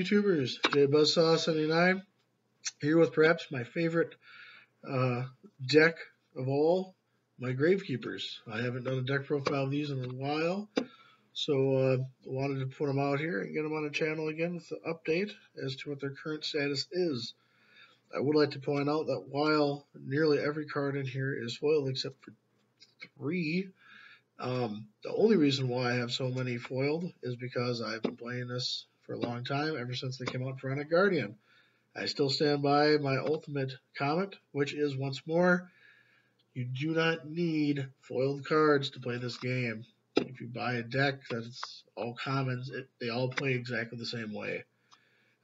YouTubers? JBuzzsaw79 here with perhaps my favorite deck of all, my Gravekeepers. I haven't done a deck profile of these in a while, so wanted to put them out here and get them on the channel again with the update as to what their current status is. I would like to point out that while nearly every card in here is foiled except for 3, the only reason why I have so many foiled is because I've been playing this for a long time, ever since they came out for Onyx Guardian. I still stand by my ultimate comment, which is, once more, you do not need foiled cards to play this game. If you buy a deck that's all commons, they all play exactly the same way.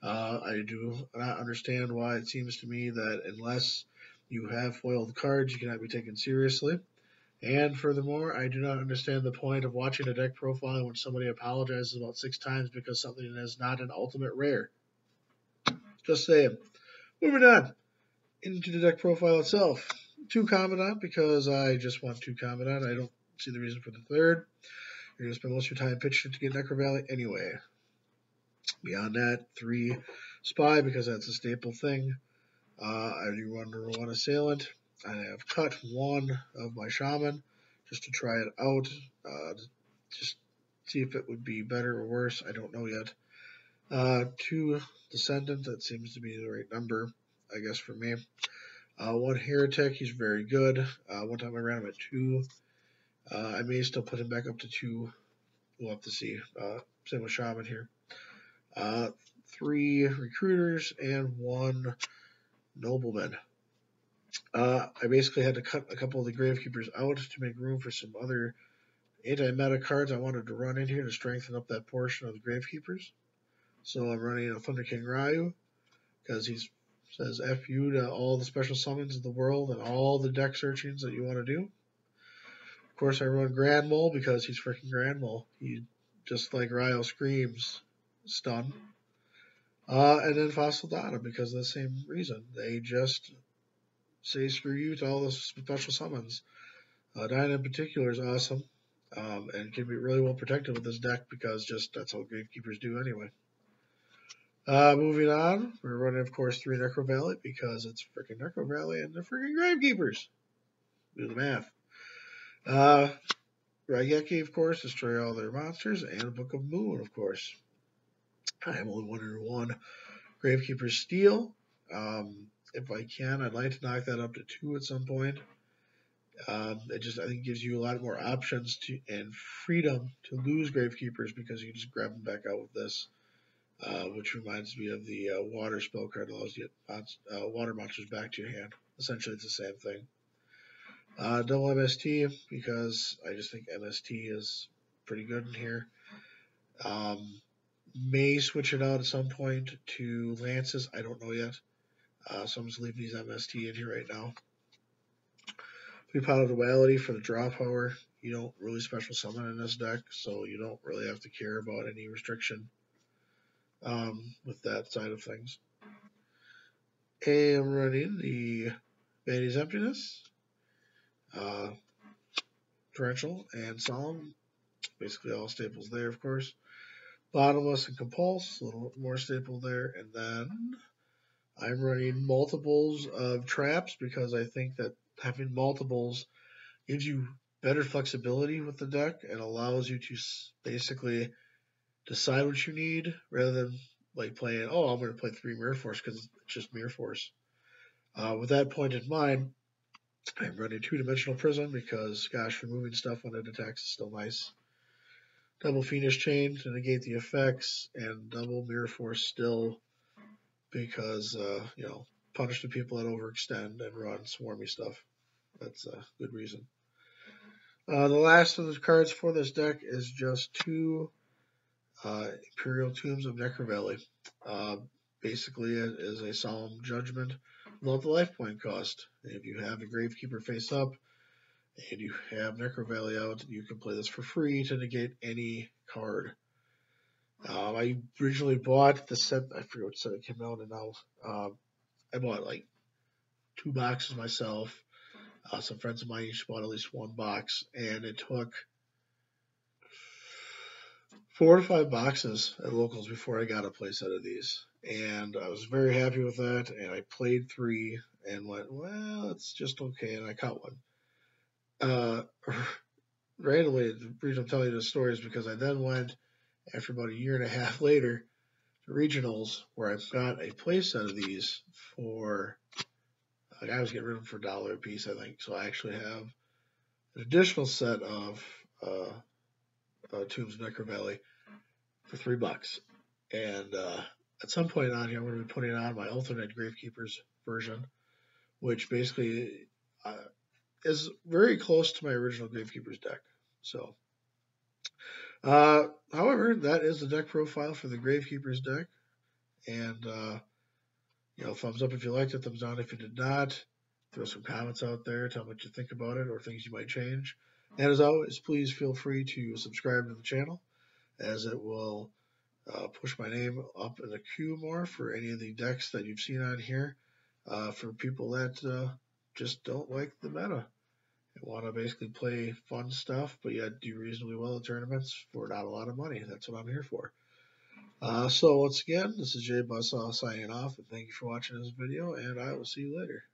I do not understand why it seems to me that unless you have foiled cards, you cannot be taken seriously. And furthermore, I do not understand the point of watching a deck profile when somebody apologizes about 6 times because something is not an ultimate rare. Just saying. Moving on into the deck profile itself. 2 Commandant, because I just want 2 Commandant. I don't see the reason for the 3rd. You're going to spend most of your time pitching to get Necro Valley anyway. Beyond that, 3 Spy, because that's a staple thing. I do run number 1 Assailant. I have cut 1 of my Shaman just to try it out. Just see if it would be better or worse. I don't know yet. 2 Descendant, that seems to be the right number, I guess, for me. 1 Heretic, he's very good. One time I ran him at 2. I may still put him back up to 2. We'll have to see. Same with Shaman here. 3 Recruiters and 1 Nobleman. I basically had to cut a couple of the Gravekeepers out to make room for some other anti-meta cards I wanted to run in here to strengthen up that portion of the Gravekeepers. So I'm running a Thunder King Ryu because he says F you to all the special summons in the world and all the deck searchings that you want to do. Of course, I run Grand Mole because he's freaking Grand Mole. He, just like Ryo screams, stun. And then Fossil Data because of the same reason. They just say screw you to all the special summons. Dyna in particular is awesome and can be really well protected with this deck because just that's how Gravekeepers do anyway. Moving on, we're running, of course, 3 Necro Valley because it's freaking Necro Valley and they're freaking Gravekeepers. Do the math. Raigeki, of course, destroy all their monsters, and Book of Moon, of course. I am only 1-1 Gravekeeper Steel. If I can, I'd like to knock that up to 2 at some point. It just, I think, gives you a lot more options to and freedom to lose Gravekeepers because you can just grab them back out with this. Which reminds me of the water spell card that allows you to get water monsters back to your hand. Essentially, it's the same thing. Double MST, because I just think MST is pretty good in here. May switch it out at some point to Lances. I don't know yet. So I'm just leaving these MST in here right now. 3 Pot of Duality for the draw power. You don't really special summon in this deck, so you don't really have to care about any restriction with that side of things. I'm running the Vanity's Emptiness, Torrential, and Solemn. Basically all staples there, of course. Bottomless and Compulse, a little more staple there. And then I'm running multiples of traps because I think that having multiples gives you better flexibility with the deck and allows you to basically decide what you need rather than like playing, oh, I'm going to play 3 Mirror Force because it's just Mirror Force. With that point in mind, I'm running 2-Dimensional Prism because, gosh, removing stuff when it attacks is still nice. Double Fiendish Chain to negate the effects, and double Mirror Force still because, punish the people that overextend and run swarmy stuff. That's a good reason. The last of the cards for this deck is just 2 Imperial Tombs of Necro Valley. Basically, it is a solemn judgment without the life point cost. If you have a Gravekeeper face up and you have Necro Valley out, you can play this for free to negate any card. I originally bought the set, I forget what set it came out in now. I bought like 2 boxes myself. Some friends of mine each bought at least 1 box, and it took 4 to 5 boxes at locals before I got a playset of these, and I was very happy with that. And I played 3 and went, well, it's just okay, and I caught one. Uh, randomly, the reason I'm telling you this story is because I then went after about a year and a half later to regionals where I've got a playset of these for. I was getting rid of them for $1 a piece, I think. So I actually have an additional set of Tombs Necker Valley for $3. And at some point on here, I'm going to be putting on my alternate Gravekeepers version, which basically is very close to my original Gravekeepers deck. So, however, that is the deck profile for the Gravekeepers deck. And, thumbs up if you liked it, thumbs down if you did not. Throw some comments out there, tell me what you think about it or things you might change. And as always, please feel free to subscribe to the channel, as it will push my name up in the queue more for any of the decks that you've seen on here for people that just don't like the meta and want to basically play fun stuff, but yet do reasonably well in tournaments for not a lot of money. That's what I'm here for. So once again, this is Jay Buzzsaw signing off, and thank you for watching this video, and I will see you later.